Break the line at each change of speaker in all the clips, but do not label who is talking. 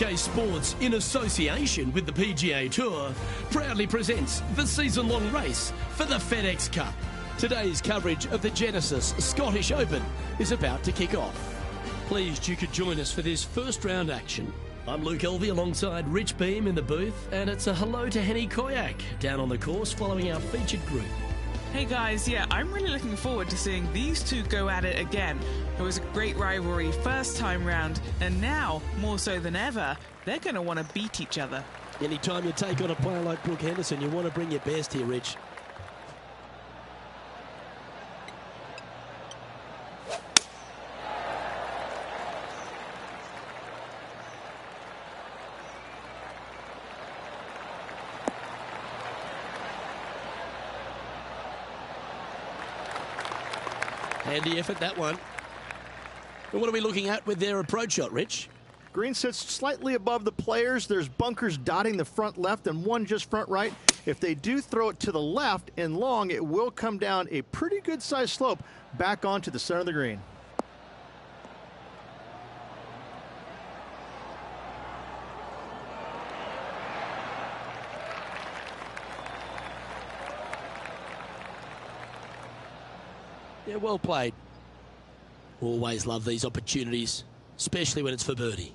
UK Sports, in association with the PGA Tour, proudly presents the season-long race for the FedEx Cup. Today's coverage of the Genesis Scottish Open is about to kick off. Pleased you could join us for this first round action. I'm Luke Elvey alongside Rich Beam in the booth, and it's a hello to Henny Koyak down on the course following our featured group.
Hey guys, yeah, I'm really looking forward to seeing these two go at it again. It was a great rivalry first time round, and now, more so than ever, they're going to want to beat each other.
Anytime you take on a player like Brooke Henderson, you want to bring your best here, Rich. Handy effort, that one. And what are we looking at with their approach shot, Rich?
Green sits slightly above the players. There's bunkers dotting the front left and one just front right. If they do throw it to the left and long, it will come down a pretty good sized slope back onto the center of the green.
Yeah, well played. Always love these opportunities, especially when it's for birdie.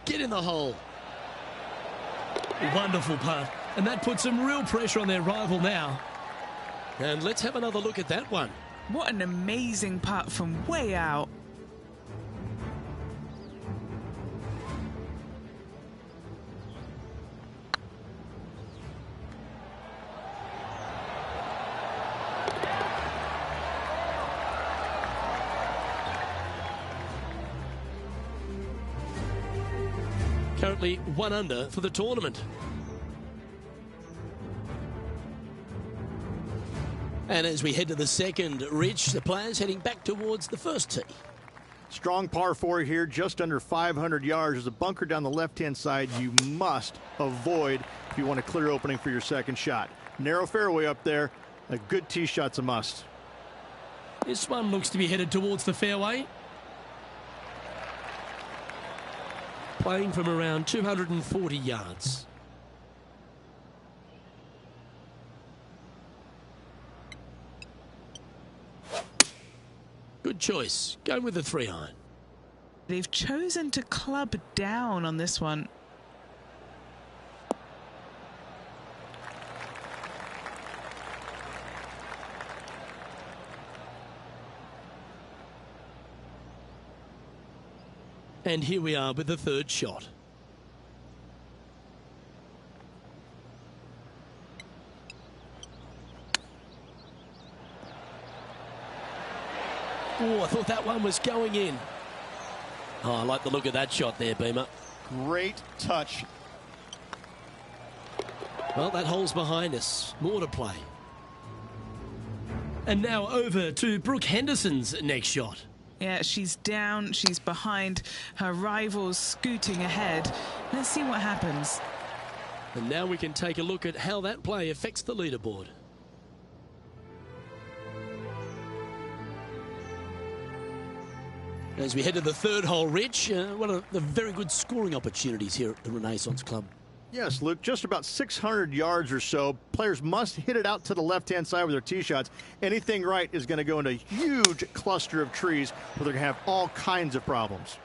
Get in the hole. Wonderful putt. And that puts some real pressure on their rival now. And let's have another look at that one.
What an amazing putt from way out.
Currently 1 under for the tournament. And as we head to the second, Rich, the players heading back towards the first tee.
Strong par 4 here, just under 500 yards. There's a bunker down the left-hand side you must avoid if you want a clear opening for your second shot. Narrow fairway up there. A good tee shot's a must.
This one looks to be headed towards the fairway. Playing from around 240 yards. Good choice. Going with the 3-iron.
They've chosen to club down on this one.
And here we are with the third shot. Oh, I thought that one was going in. Oh, I like the look of that shot there, Beamer.
Great touch.
Well, that hole's behind us. More to play. And now over to Brooke Henderson's next shot.
Yeah, she's down, she's behind, her rivals scooting ahead. Let's see what happens.
And now we can take a look at how that play affects the leaderboard. As we head to the third hole, Rich, one of the very good scoring opportunities here at the Renaissance Club.
Yes, Luke, just about 600 yards or so. Players must hit it out to the left-hand side with their tee shots. Anything right is going to go into a huge cluster of trees where they're going to have all kinds of problems.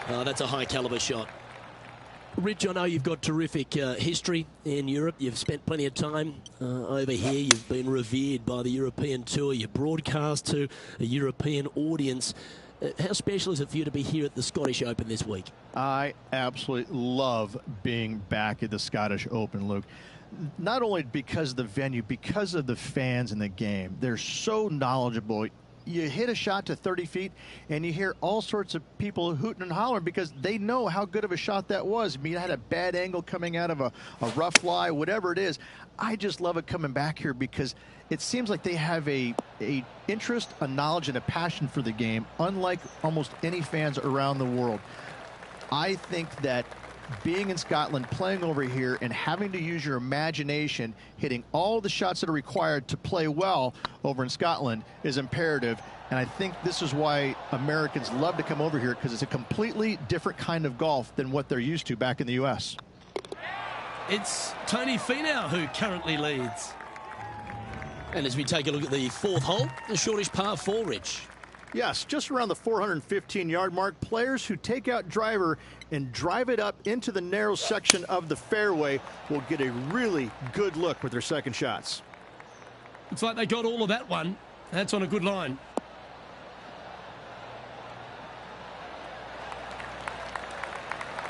Oh, that's a high-caliber shot. Rich, I know you've got terrific history in Europe. You've spent plenty of time over here. You've been revered by the European Tour. You broadcast to a European audience. How special is it for you to be here at the Scottish Open this week?
I absolutely love being back at the Scottish Open, Luke. Not only because of the venue, because of the fans in the game. They're so knowledgeable. You hit a shot to 30 feet, and you hear all sorts of people hooting and hollering because they know how good of a shot that was. I mean, it had a bad angle coming out of a rough lie, whatever it is. I just love it coming back here because it seems like they have a interest, a knowledge, and a passion for the game, unlike almost any fans around the world. I think that being in Scotland, playing over here, and having to use your imagination, hitting all the shots that are required to play well over in Scotland is imperative. And I think this is why Americans love to come over here, because it's a completely different kind of golf than what they're used to back in the U.S.
It's Tony Finau who currently leads. And as we take a look at the fourth hole, the shortish par 4, Rich.
Yes, just around the 415-yard mark. Players who take out driver and drive it up into the narrow section of the fairway will get a really good look with their second shots.
Looks like they got all of that one. That's on a good line.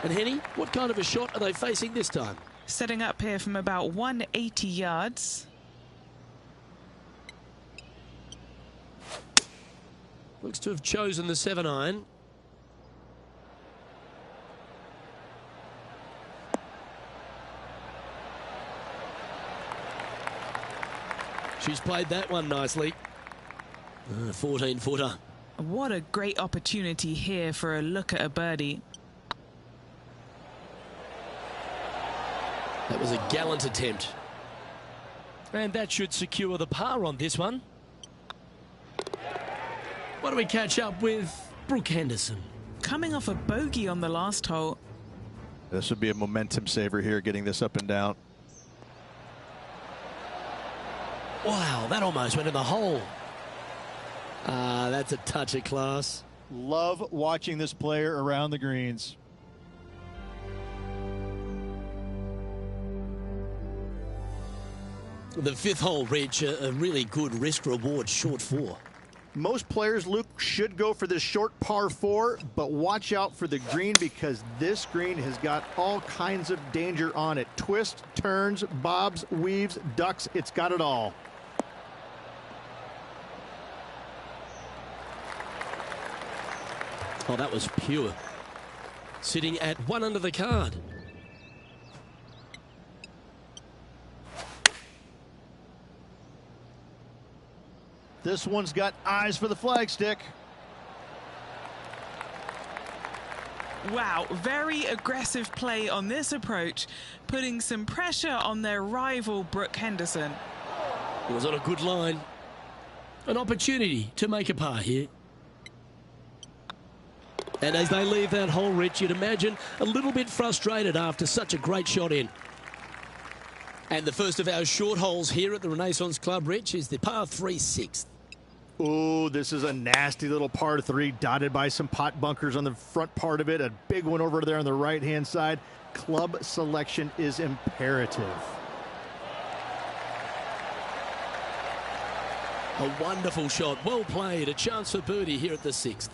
And Henny, what kind of a shot are they facing this time?
Setting up here from about 180 yards.
Looks to have chosen the 7-iron. She's played that one nicely. 14-footer.
What a great opportunity here for a look at a birdie.
That was a gallant attempt. And that should secure the par on this one. What do we catch up with Brooke Henderson?
Coming off a bogey on the last hole.
This would be a momentum saver here, getting this up and down.
Wow, that almost went in the hole. That's a touch of class.
Love watching this player around the greens.
The fifth hole, Rich, a really good risk-reward short 4.
Most players, Luke, should go for this short par 4, but watch out for the green, because this green has got all kinds of danger on it. Twists, turns, bobs, weaves, ducks, it's got it all.
Oh, that was pure. Sitting at 1 under the card.
This one's got eyes for the flagstick.
Wow, very aggressive play on this approach, putting some pressure on their rival Brooke Henderson.
It was on a good line. An opportunity to make a par here. And as they leave that hole, Rich, you'd imagine a little bit frustrated after such a great shot in. And the first of our short holes here at the Renaissance Club, Rich, is the par 3 6th.
Oh, this is a nasty little par 3, dotted by some pot bunkers on the front part of it. A big one over there on the right-hand side. Club selection is imperative.
A wonderful shot, well played, a chance for birdie here at the 6th.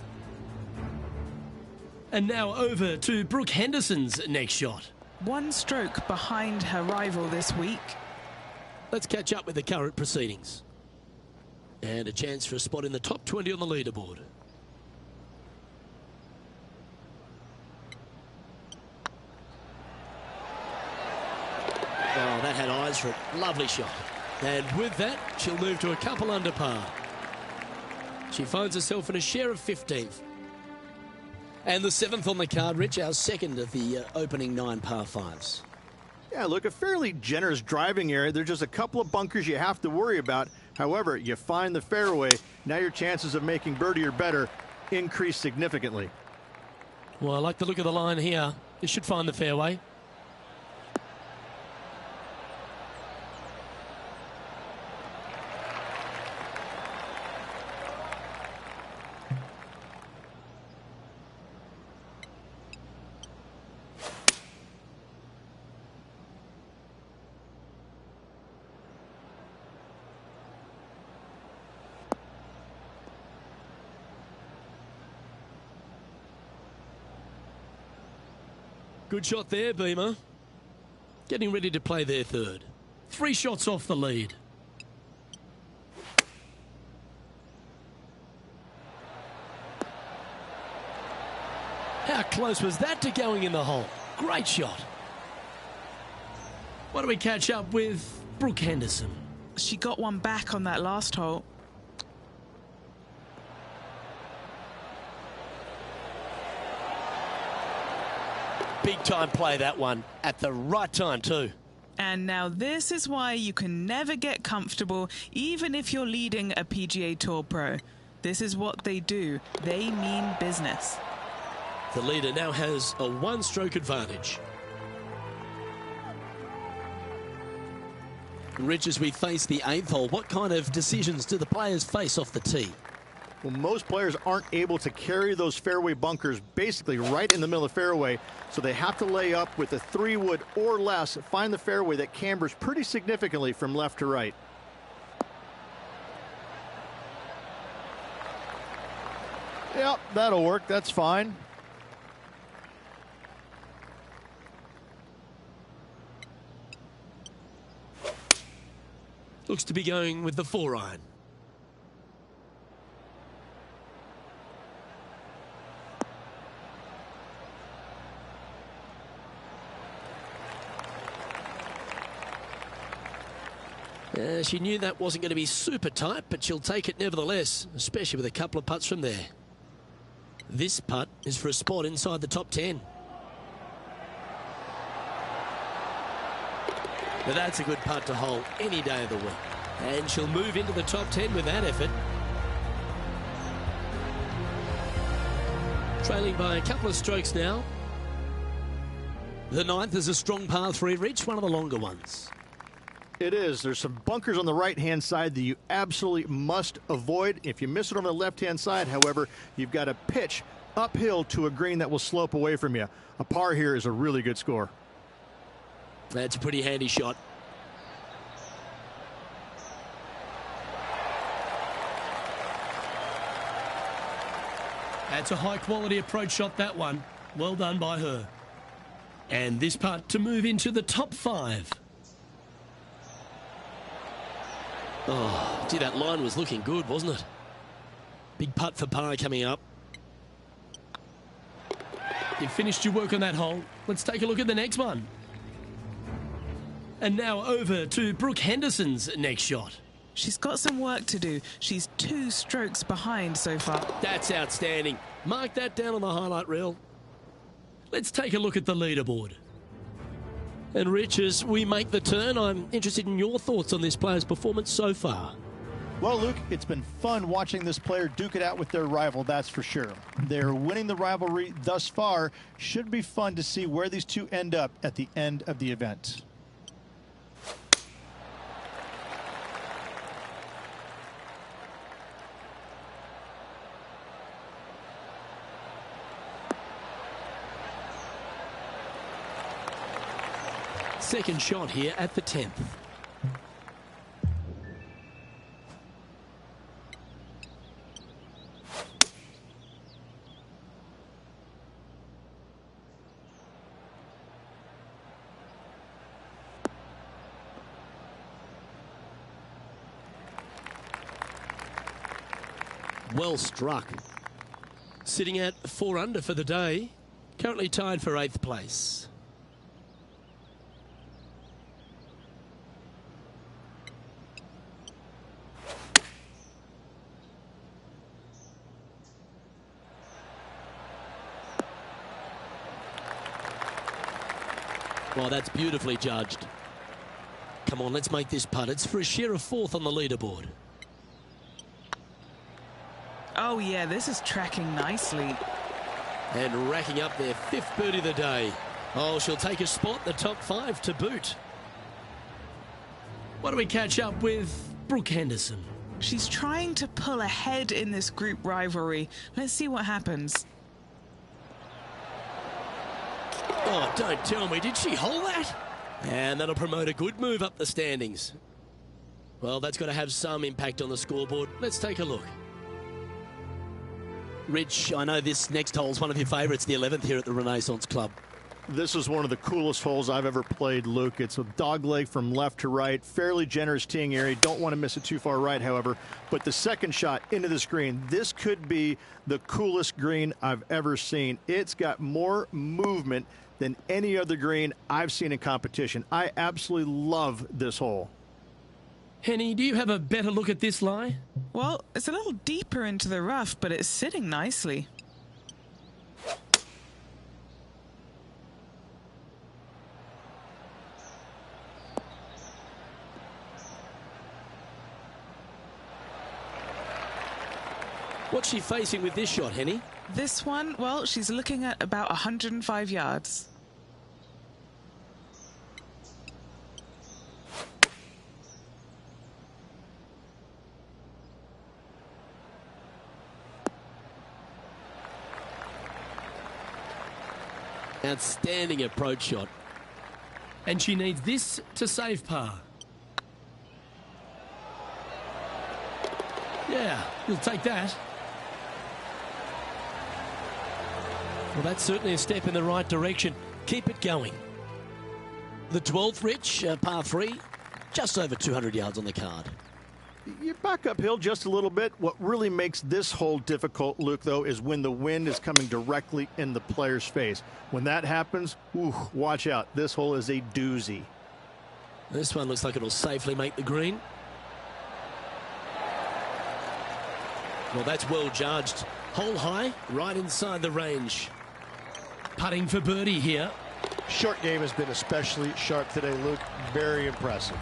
And now over to Brooke Henderson's next shot.
1 stroke behind her rival this week.
Let's catch up with the current proceedings. And a chance for a spot in the top 20 on the leaderboard. Oh, that had eyes for it. Lovely shot. And with that, she'll move to a couple under par. She finds herself in a share of 15th. And the 7th on the card, Rich, our second of the opening 9 par 5s.
Yeah, look, a fairly generous driving area. There's just a couple of bunkers you have to worry about. However, you find the fairway. Now your chances of making birdie or better increase significantly.
Well, I like the look of the line here. You should find the fairway. Good shot there, Beamer. Getting ready to play their third. 3 shots off the lead. How close was that to going in the hole? Great shot. What do we catch up with Brooke Henderson?
She got one back on that last hole.
big time play, that one, at the right time too.
And now this is why you can never get comfortable, even if you're leading a PGA Tour pro. This is what they do. They mean business.
The leader now has a one-stroke advantage. Rich, as we face the 8th hole, what kind of decisions do the players face off the tee?
Well, most players aren't able to carry those fairway bunkers basically right in the middle of the fairway, so they have to lay up with a 3-wood or less, find the fairway that cambers pretty significantly from left to right. Yep, that'll work. That's fine.
Looks to be going with the 4-iron. She knew that wasn't going to be super tight, but she'll take it nevertheless, especially with a couple of putts from there. This putt is for a spot inside the top 10. But that's a good putt to hole any day of the week. And she'll move into the top 10 with that effort. Trailing by a couple of strokes now. The 9th is a strong par 3 reach, one of the longer ones.
It is. There's some bunkers on the right-hand side that you absolutely must avoid. If you miss it on the left-hand side, however, you've got to pitch uphill to a green that will slope away from you. A par here is a really good score.
That's a pretty handy shot. That's a high-quality approach shot, that one. Well done by her. And this putt to move into the top 5. Oh, gee, that line was looking good, wasn't it? Big putt for par coming up. You've finished your work on that hole. Let's take a look at the next one. And now over to Brooke Henderson's next shot.
She's got some work to do. She's 2 strokes behind so far.
That's outstanding. Mark that down on the highlight reel. Let's take a look at the leaderboard. And Rich, as we make the turn, I'm interested in your thoughts on this player's performance so far.
Well, Luke, it's been fun watching this player duke it out with their rival, that's for sure. They're winning the rivalry thus far. Should be fun to see where these two end up at the end of the event.
Second shot here at the 10th. Well struck. Sitting at 4 under for the day. Currently tied for 8th place. Well, that's beautifully judged. Come on, let's make this putt. It's for a share of 4th on the leaderboard.
Oh, yeah, this is tracking nicely.
And racking up their 5th birdie of the day. Oh, she'll take a spot in the top 5 to boot. Why don't we catch up with Brooke Henderson?
She's trying to pull ahead in this group rivalry. Let's see what happens.
Oh, don't tell me. Did she hold that? And that'll promote a good move up the standings. Well, that's got to have some impact on the scoreboard. Let's take a look. Rich, I know this next hole is one of your favourites, the 11th here at the Renaissance Club.
This is one of the coolest holes I've ever played, Luke. It's a dogleg from left to right, fairly generous teeing area. Don't want to miss it too far right, however. But the second shot into this green, this could be the coolest green I've ever seen. It's got more movement than any other green I've seen in competition. I absolutely love this hole.
Henny, do you have a better look at this lie?
Well, it's a little deeper into the rough, but it's sitting nicely.
What's she facing with this shot, Henny?
This one, well, she's looking at about 105 yards.
Outstanding approach shot. And she needs this to save par. Yeah, you'll take that. Well, that's certainly a step in the right direction. Keep it going. The 12th, Rich, par 3, just over 200 yards on the card.
You back uphill just a little bit. What really makes this hole difficult, Luke, though, is when the wind is coming directly in the player's face. When that happens, ooh, watch out. This hole is a doozy.
This one looks like it'll safely make the green. Well, that's well judged. Hole high, right inside the range. Putting for birdie here.
Short game has been especially sharp today, Luke. Very impressive.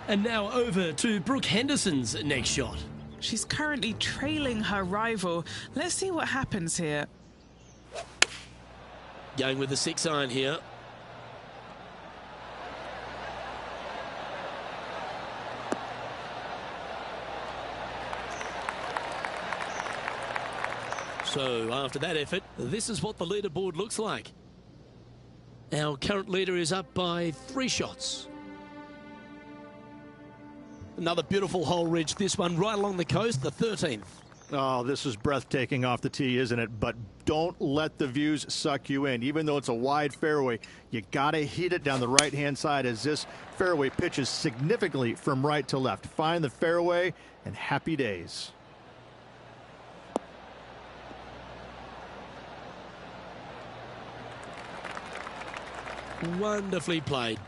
And now over to Brooke Henderson's next shot.
She's currently trailing her rival. Let's see what happens here.
Going with the 6-iron here. So after that effort, this is what the leaderboard looks like. Our current leader is up by 3 shots. Another beautiful hole, Ridge. This one right along the coast, the 13th.
Oh, this is breathtaking off the tee, isn't it? But don't let the views suck you in. Even though it's a wide fairway, you got to hit it down the right-hand side as this fairway pitches significantly from right to left. Find the fairway and happy days.
Wonderfully played.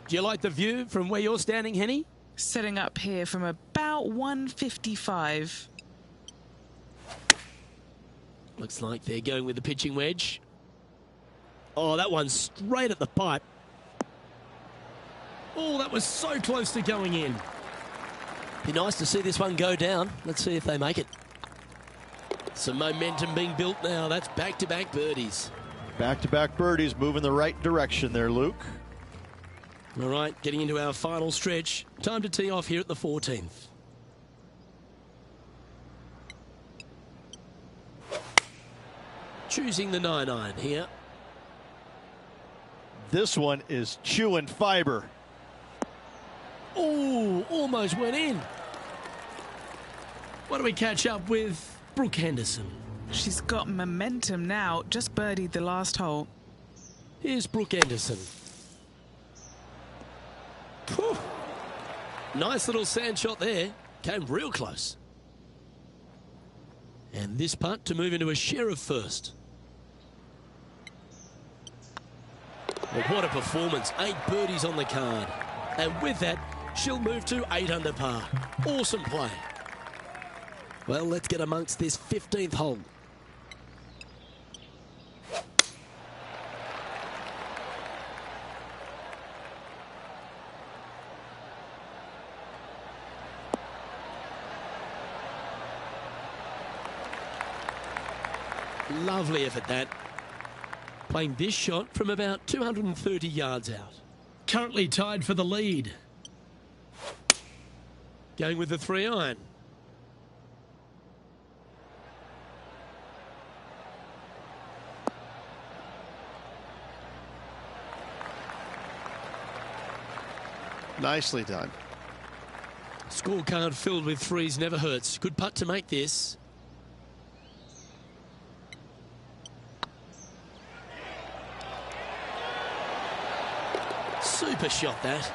Do you like the view from where you're standing, Henny?
Setting up here from about 155.
Looks like they're going with the pitching wedge. Oh, that one's straight at the pipe. Oh, that was so close to going in. Be nice to see this one go down. Let's see if they make it. Some momentum being built now. That's back-to-back birdies.
Back-to-back birdies, moving the right direction there, Luke.
All right, getting into our final stretch. Time to tee off here at the 14th. Choosing the 9-iron here.
This one is chewing fiber.
Oh, almost went in. What do we catch up with Brooke Henderson?
She's got momentum now, just birdied the last hole.
Here's Brooke Henderson. Whew. Nice little sand shot there. Came real close. And this putt to move into a share of first. Well, what a performance. 8 birdies on the card. And with that, she'll move to 8 under par. Awesome play. Well, let's get amongst this 15th hole. Lovely effort that. Playing this shot from about 230 yards out. Currently tied for the lead. Going with the 3-iron.
Nicely done.
Scorecard filled with 3s never hurts. Good putt to make this. Super shot that.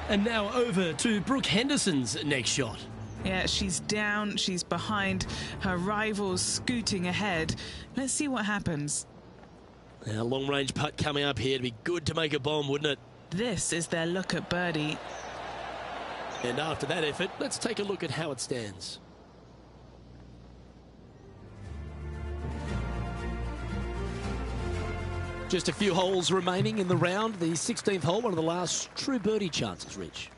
And now over to Brooke Henderson's next shot.
Yeah, she's down, she's behind, her rival's scooting ahead. Let's see what happens.
Now, long-range putt coming up here. It'd be good to make a bomb, wouldn't it?
This is their look at birdie.
And after that effort, let's take a look at how it stands. Just a few holes remaining in the round. The 16th hole, one of the last true birdie chances, Rich.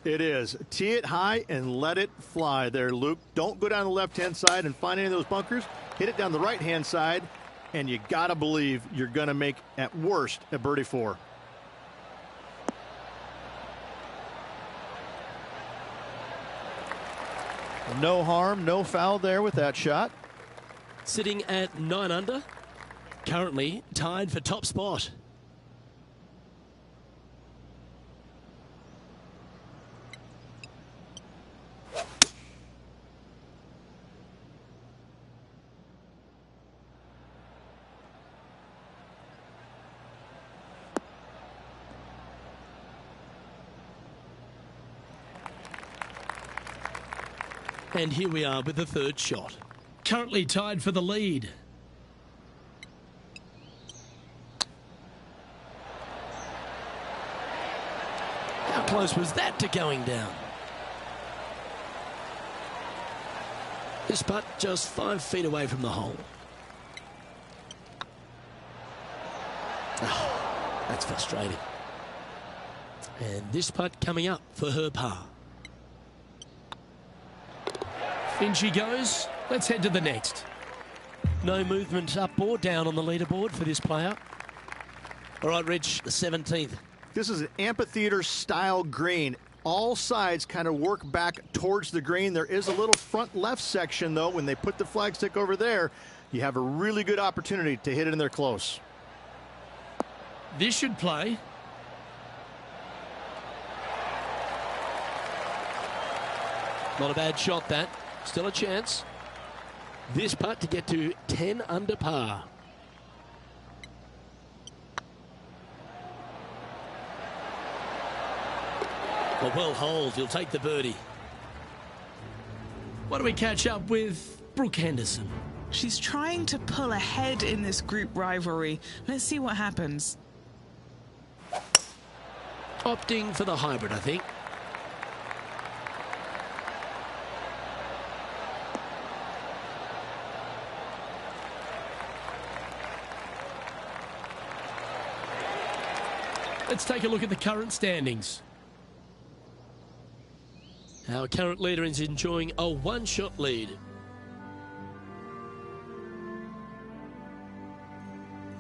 It is. Tee it high and let it fly there, Luke. Don't go down the left-hand side and find any of those bunkers. Hit it down the right-hand side, and you got to believe you're going to make, at worst, a birdie 4. No harm, no foul there with that shot.
Sitting at 9 under. Currently tied for top spot. And here we are with the third shot. Currently tied for the lead. How close was that to going down? This putt just 5 feet away from the hole. Oh, that's frustrating. And this putt coming up for her par. In she goes. Let's head to the next. No movement up or down on the leaderboard for this player. All right, Rich, the 17th.
This is an amphitheater-style green. All sides kind of work back towards the green. There is a little front left section, though. When they put the flagstick over there, you have a really good opportunity to hit it in there close.
This should play. Not a bad shot, that. Still a chance. This putt to get to 10 under par. Well holed. He'll take the birdie. What do we catch up with Brooke Henderson?
She's trying to pull ahead in this group rivalry. Let's see what happens.
Opting for the hybrid, I think. Let's take a look at the current standings. Our current leader is enjoying a one-shot lead.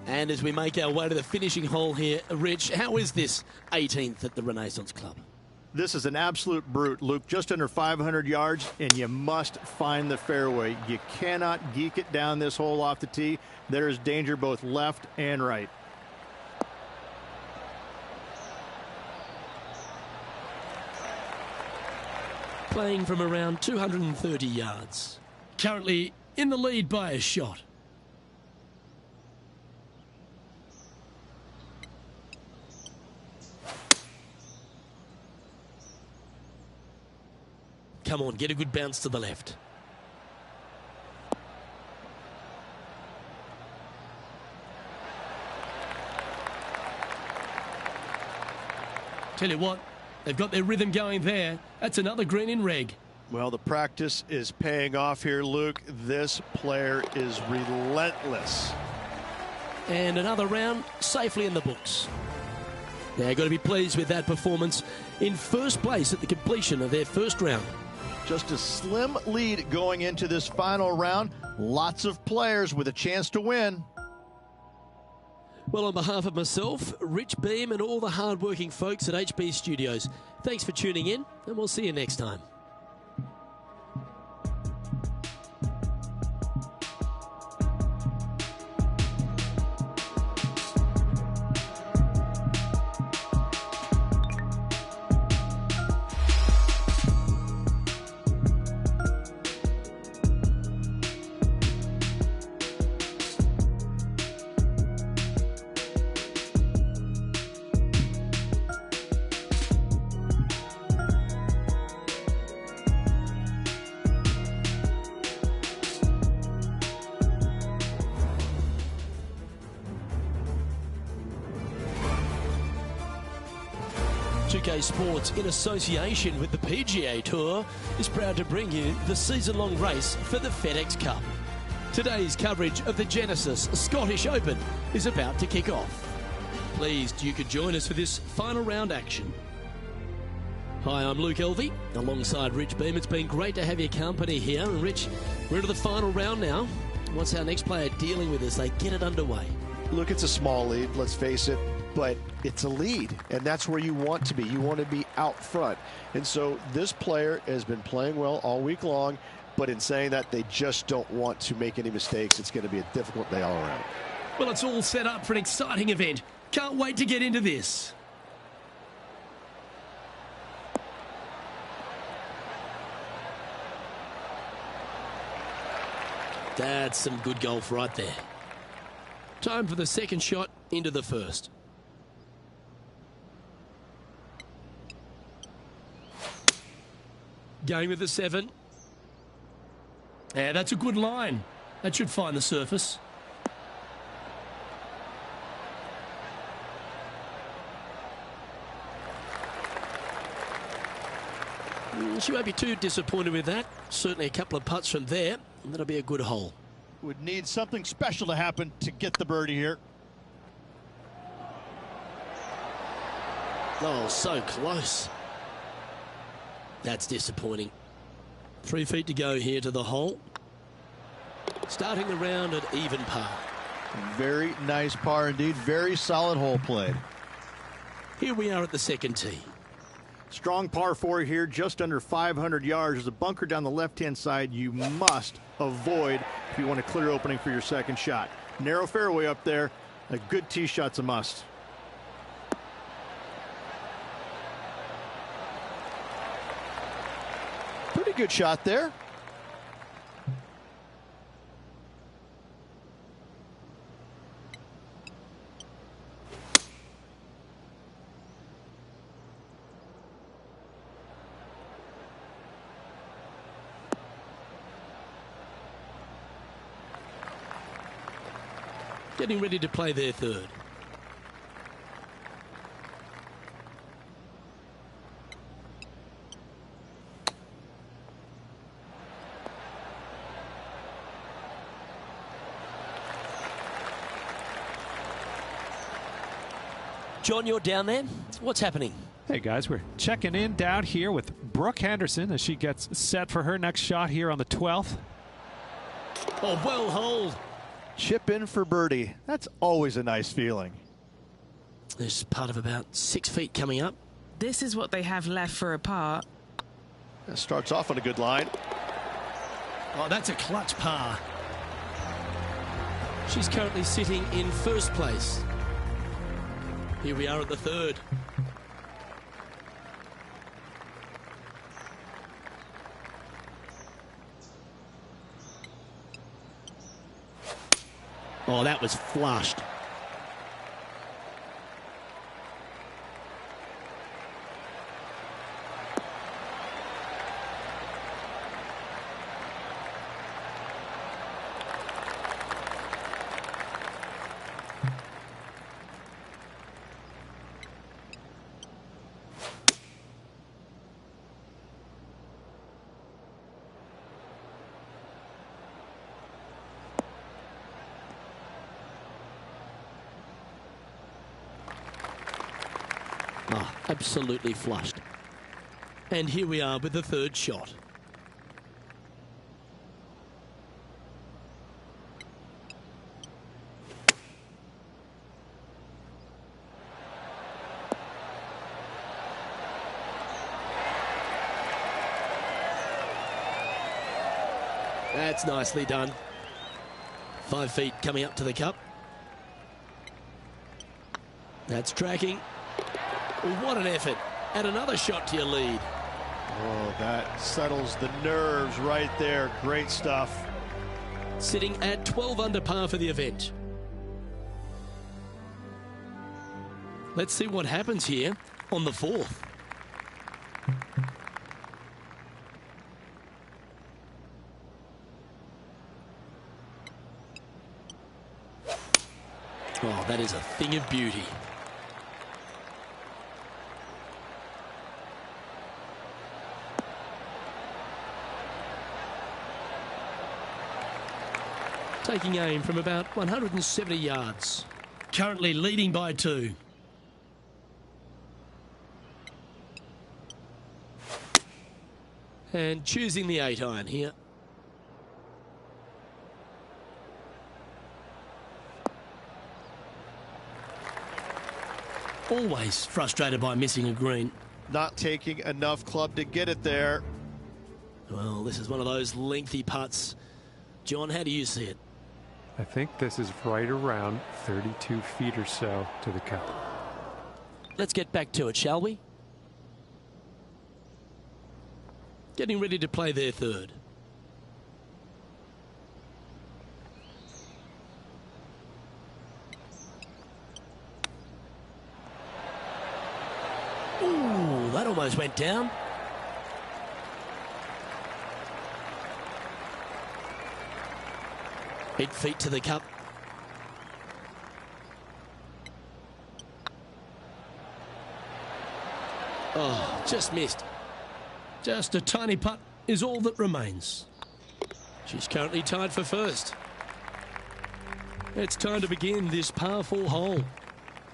And as we make our way to the finishing hole here, Rich, how is this 18th at the Renaissance Club?
This is an absolute brute, Luke. Just under 500 yards, and you must find the fairway. You cannot geek it down this hole off the tee. There is danger both left and right.
Playing from around 230 yards. Currently in the lead by a shot. Come on, get a good bounce to the left. Tell you what, they've got their rhythm going there. That's another green in reg.
Well, the practice is paying off here, Luke. This player is relentless.
And another round safely in the books. They're got to be pleased with that performance in first place at the completion of their first round.
Just a slim lead going into this final round. Lots of players with a chance to win.
Well, on behalf of myself, Rich Beam, and all the hard-working folks at HB Studios, thanks for tuning in, and we'll see you next time. PGA Sports, in association with the PGA Tour, is proud to bring you the season-long race for the FedEx Cup. Today's coverage of the Genesis Scottish Open is about to kick off. Pleased you could join us for this final round action. Hi, I'm Luke Elvey, alongside Rich Beam. It's been great to have your company here. And Rich, we're into the final round now. What's our next player dealing with as they get it underway?
Look, it's a small lead, let's face it, but it's a lead, and that's where you want to be. You want to be out front. And so this player has been playing well all week long, but in saying that, they just don't want to make any mistakes. It's going to be a difficult day all around.
Well, it's all set up for an exciting event. Can't wait to get into this. That's some good golf right there. Time for the second shot into the first. Going with the 7. Yeah, that's a good line. That should find the surface. She won't be too disappointed with that. Certainly a couple of putts from there, and that'll be a good hole.
Would need something special to happen to get the birdie here.
Oh, so close. That's disappointing. 3 feet to go here to the hole. Starting the round at even par.
Very nice par indeed. Very solid hole played.
Here we are at the second tee.
Strong par 4 here, just under 500 yards. There's a bunker down the left-hand side you must avoid if you want a clear opening for your second shot. Narrow fairway up there. A good tee shot's a must. Pretty good shot there.
Getting ready to play their third. John, you're down there. What's happening?
Hey guys, we're checking in down here with Brooke Henderson as she gets set for her next shot here on the 12th.
Oh, well holed.
Chip in for birdie. That's always a nice feeling.
There's part of about 6 feet coming up.
This is what they have left for a par.
That starts off on a good line.
Oh, that's a clutch par. She's currently sitting in first place. Here we are at the third. Oh, that was flushed. Oh, absolutely flushed. And here we are with the third shot. That's nicely done. 5 feet coming up to the cup. That's tracking. What an effort. Add another shot to your lead.
Oh, that settles the nerves right there. Great stuff.
Sitting at 12 under par for the event. Let's see what happens here on the fourth. Oh, that is a thing of beauty. taking aim from about 170 yards. Currently leading by 2. And choosing the 8-iron here. Always frustrated by missing a green.
Not taking enough club to get it there.
Well, this is one of those lengthy putts. John, how do you see it?
I think this is right around 32 feet or so to the cup.
Let's get back to it, shall we? Getting ready to play their third. Ooh, that almost went down. Big feet to the cup. Oh, just missed. Just a tiny putt is all that remains. She's currently tied for first. It's time to begin this par 4 hole.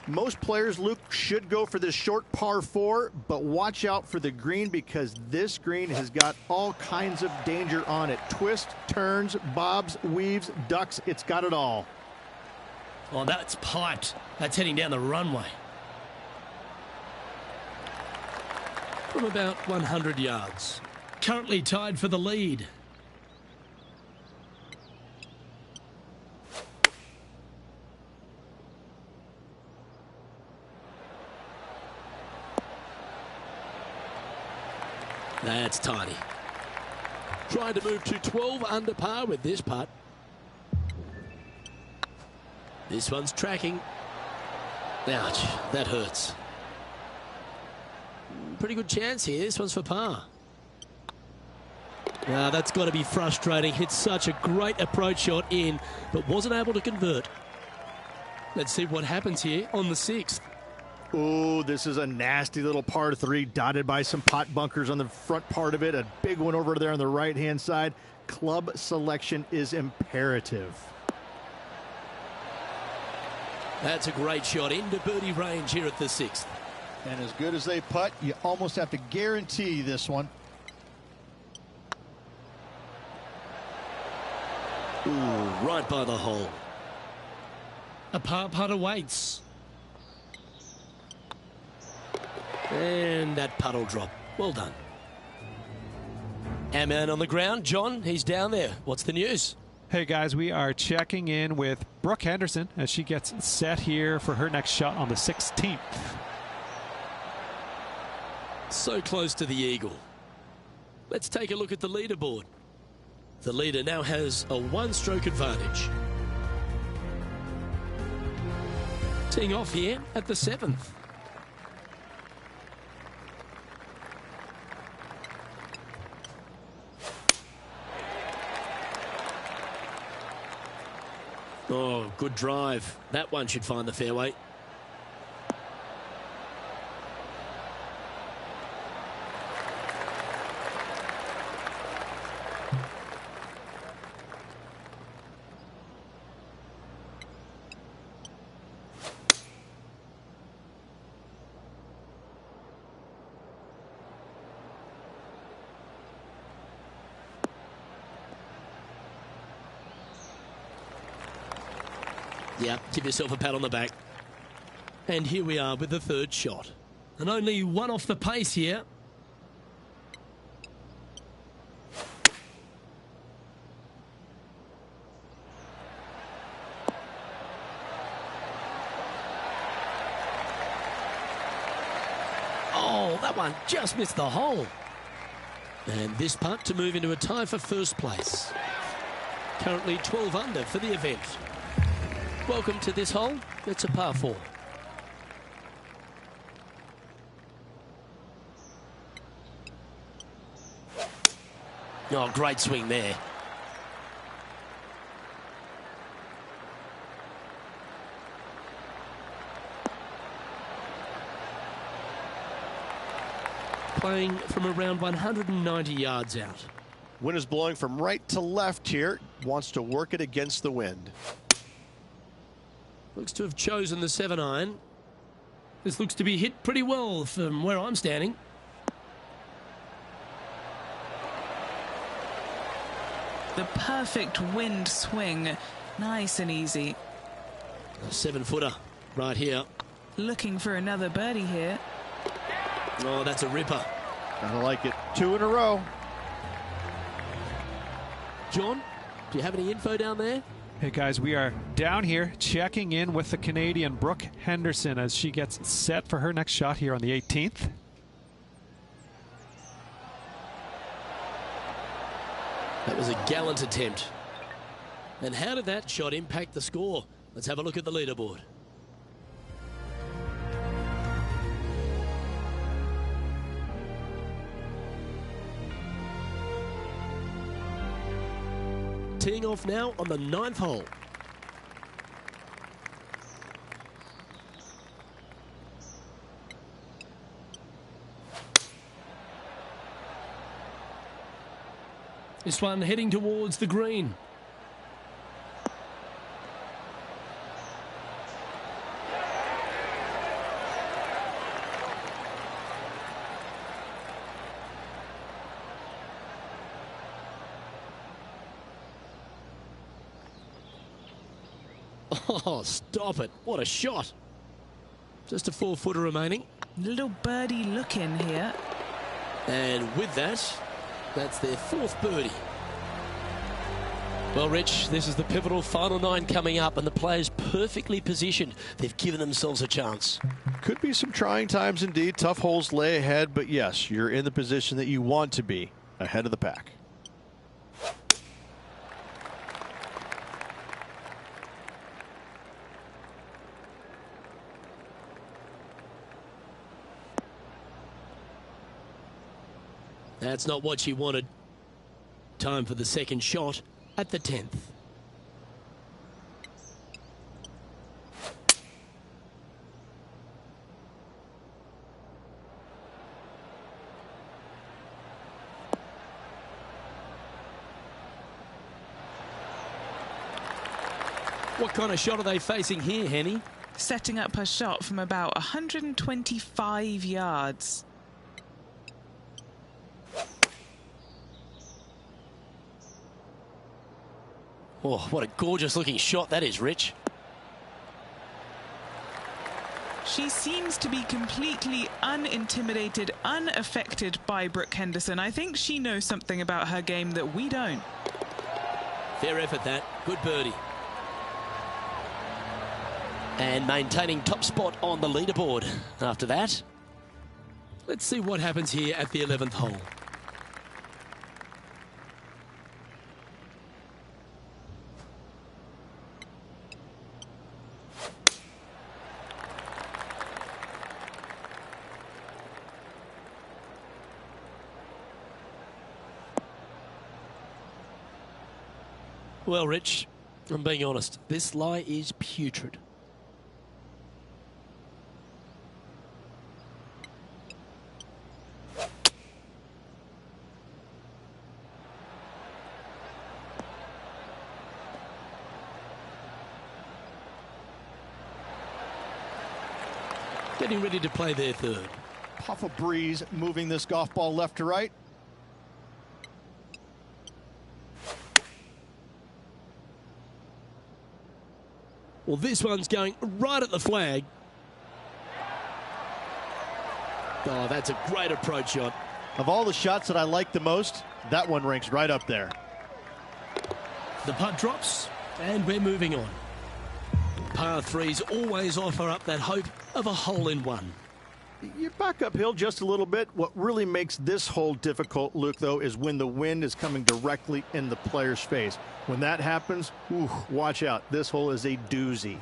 Most players, Luke, should go for this short par 4, but watch out for the green because this green has got all kinds of danger on it. Twists, turns, bobs, weaves, ducks, it's got it all.
Oh, that's piped. That's heading down the runway. From about 100 yards. Currently tied for the lead. That's tiny. Trying to move to 12 under par with this putt. This one's tracking. Ouch, that hurts. Pretty good chance here. This one's for par. Now that's got to be frustrating. Hit such a great approach shot in, but wasn't able to convert. Let's see what happens here on the 6th.
Oh, this is a nasty little par 3 dotted by some pot bunkers on the front part of it. A big one over there on the right-hand side. Club selection is imperative.
That's a great shot into birdie range here at the 6th.
And as good as they putt, you almost have to guarantee this one.
Ooh, right by the hole. A par putt awaits. And that putt will drop. Well done. Our man on the ground, John, he's down there. What's the news?
Hey guys, we are checking in with Brooke Henderson as she gets set here for her next shot on the 16th.
So close to the eagle. Let's take a look at the leaderboard. The leader now has a 1-stroke advantage. Teeing off here at the 7th. Oh, good drive. That one should find the fairway. Yeah, give yourself a pat on the back. And here we are with the 3rd shot. And only one off the pace here. Oh, that one just missed the hole. And this putt to move into a tie for 1st place. Currently 12 under for the event. Welcome to this hole. It's a par 4. Oh, great swing there. Playing from around 190 yards out.
Wind is blowing from right to left here. wants to work it against the wind.
Looks to have chosen the 7-iron. This looks to be hit pretty well from where I'm standing.
The perfect wind swing. Nice and easy.
A 7-footer right here.
Looking for another birdie here.
Oh, that's a ripper.
I like it. 2 in a row.
John, do you have any info down there?
Hey guys, we are down here checking in with the Canadian Brooke Henderson as she gets set for her next shot here on the 18th.
That was a gallant attempt. And how did that shot impact the score? Let's have a look at the leaderboard. Teeing off now on the 9th hole. This one heading towards the green. Oh, stop it. What a shot. Just a 4-footer remaining.
Little birdie look in here.
And with that, that's their 4th birdie. Well, Rich, this is the pivotal final 9 coming up, and the players perfectly positioned. They've given themselves a chance.
Could be some trying times indeed. Tough holes lay ahead, but yes, you're in the position that you want to be, ahead of the pack.
That's not what she wanted. Time for the second shot at the 10th. What kind of shot are they facing here, Henny?
Setting up her shot from about 125 yards.
Oh, what a gorgeous looking shot that is, Rich.
She seems to be completely unintimidated, unaffected by Brooke Henderson. I think she knows something about her game that we don't.
Fair effort, that. Good birdie. And maintaining top spot on the leaderboard after that. Let's see what happens here at the 11th hole. Well, Rich, I'm being honest, this lie is putrid. Getting ready to play their 3rd.
Puff of breeze moving this golf ball left to right.
Well, this one's going right at the flag. Oh, that's a great approach shot.
Of all the shots that I like the most, that one ranks right up there.
The putt drops, and we're moving on. Par 3s always offer up that hope of a hole-in-one.
You back uphill just a little bit. What really makes this hole difficult, Luke, though, is when the wind is coming directly in the player's face. When that happens, watch out. This hole is a doozy.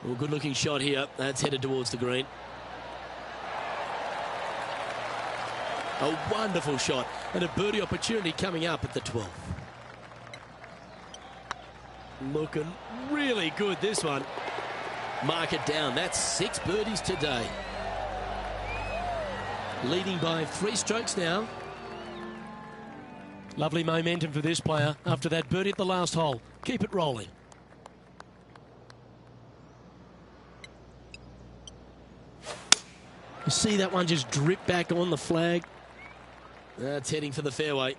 Well, good-looking shot here. That's headed towards the green. A wonderful shot, and a birdie opportunity coming up at the 12th. Looking really good, this one. Mark it down. That's 6 birdies today. Leading by 3 strokes now. Lovely momentum for this player after that birdie at the last hole. Keep it rolling. You see that one just drip back on the flag. That's heading for the fairway.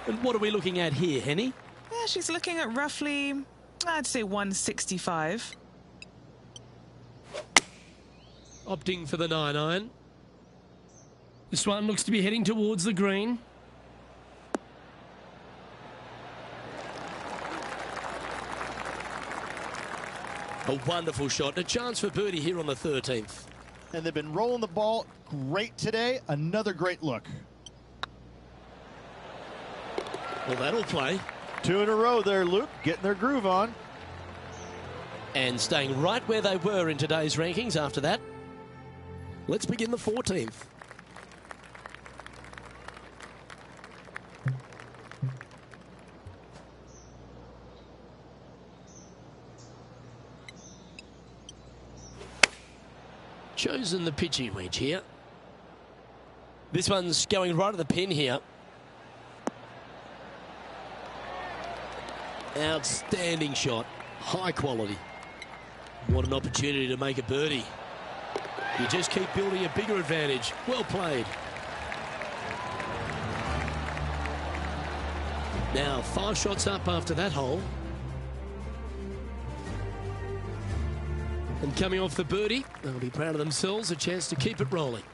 And what are we looking at here, Henny?
Yeah, she's looking at roughly, I'd say 165.
Opting for the 9-iron. This one looks to be heading towards the green. A wonderful shot. A chance for birdie here on the 13th.
And they've been rolling the ball great today. Another great look.
Well, that'll play.
2 in a row there, Luke. Getting their groove on.
And staying right where they were in today's rankings after that. Let's begin the 14th. Chosen the pitching wedge here. This one's going right at the pin here. Outstanding shot. High quality. What an opportunity to make a birdie. You just keep building a bigger advantage. Well played. Now 5 shots up after that hole. And coming off the birdie, they'll be proud of themselves. A chance to keep it rolling.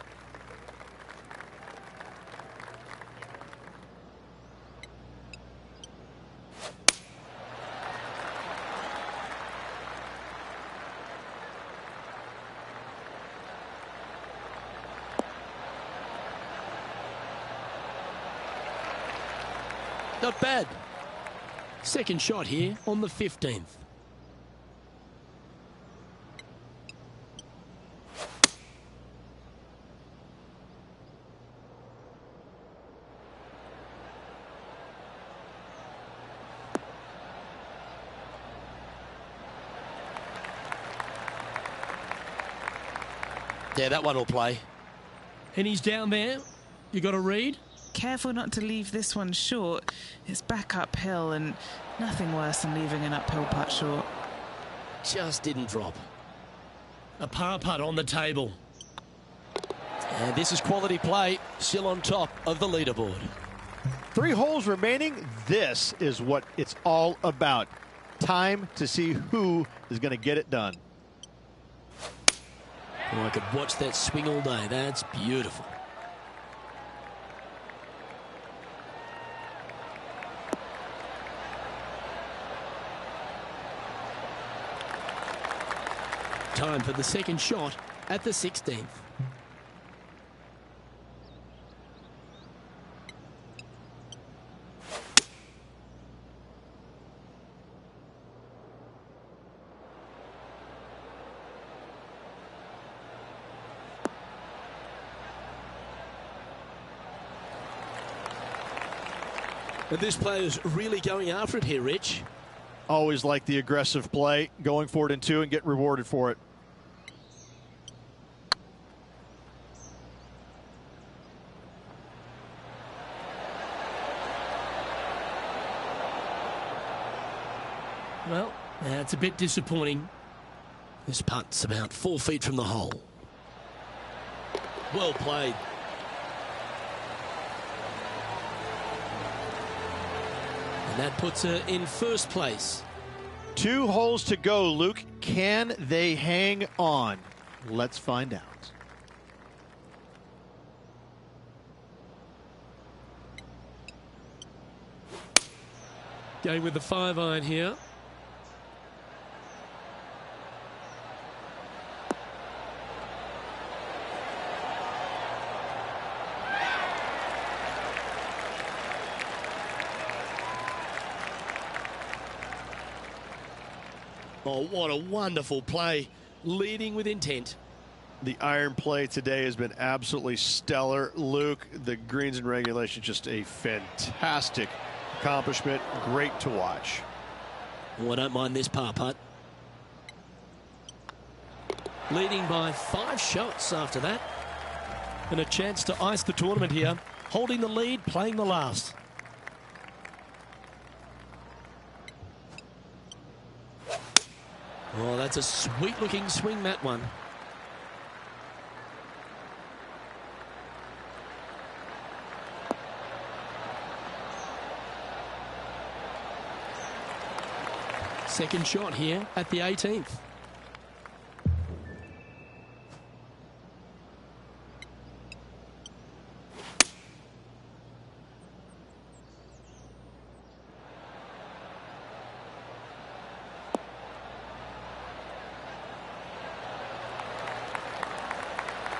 Not bad. Second shot here on the 15th. Yeah, that one will play. And he's down there. You got to read.
Careful not to leave this one short. It's back uphill and nothing worse than leaving an uphill putt short.
Just didn't drop. A par putt on the table. And this is quality play. Still on top of the leaderboard.
3 holes remaining. This is what it's all about. Time to see who is going to get it done.
Oh, I could watch that swing all day. That's beautiful. Time for the second shot at the 16th. And this player's really going after it here, Rich.
Always like the aggressive play, going for it in 2 and get rewarded for it.
Well, that's a bit disappointing. This putt's about 4 feet from the hole. Well played. And that puts her in first place.
2 holes to go, Luke. Can they hang on? Let's find out.
Going with the 5-iron here. Oh, what a wonderful play, leading with intent.
The iron play today has been absolutely stellar. Luke, the greens and regulation, just a fantastic accomplishment. Great to watch.
Oh, I don't mind this par putt. leading by 5 shots after that. And a chance to ice the tournament here. Holding the lead, playing the last. Oh, that's a sweet-looking swing, that one. Second shot here at the 18th.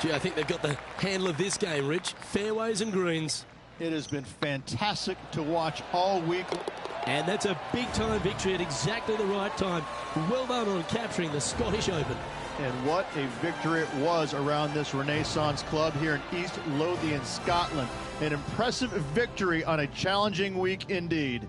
Gee, I think they've got the handle of this game, Rich. Fairways and greens.
It has been fantastic to watch all week.
And that's a big-time victory at exactly the right time. Well done on capturing the Scottish Open.
And what a victory it was around this Renaissance Club here in East Lothian, Scotland. An impressive victory on a challenging week indeed.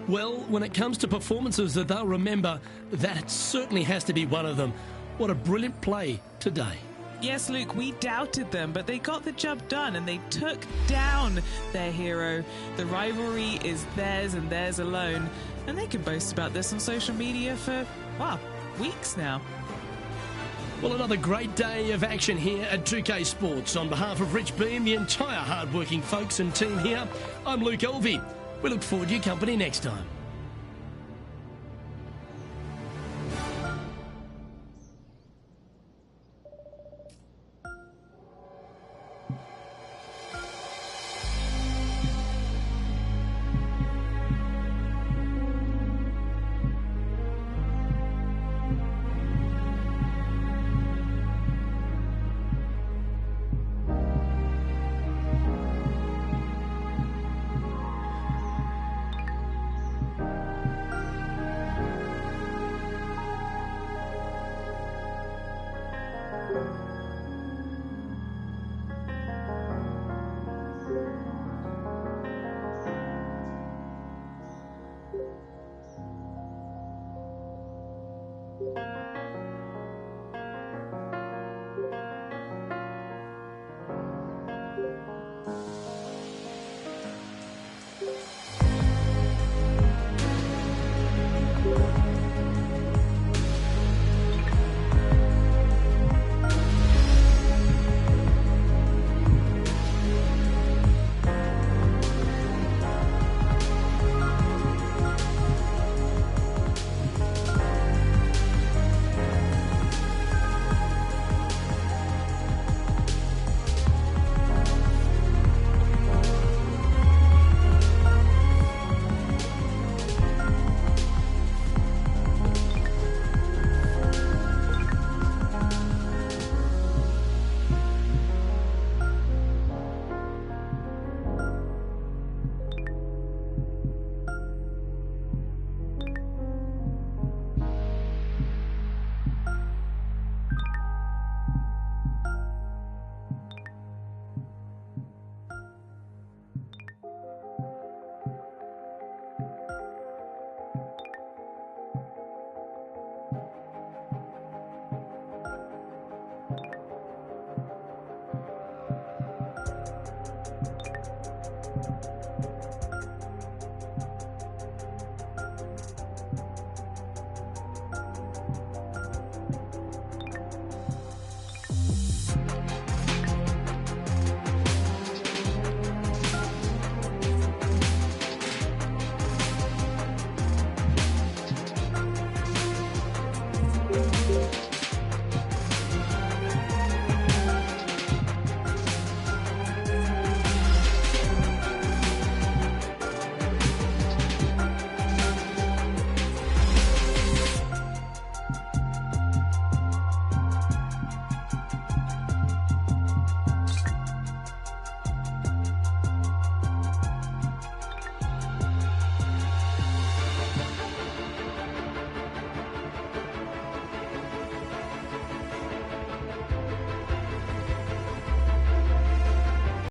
Well, when it comes to performances that they'll remember, that certainly has to be one of them. What a brilliant play today.
Yes, Luke, we doubted them, but they got the job done and they took down their hero. The rivalry is theirs and theirs alone, and they can boast about this on social media for, well, weeks now.
Well, another great day of action here at 2K Sports. On behalf of Rich Beam, the entire hard-working folks and team here, I'm Luke Elvey. We look forward to your company next time.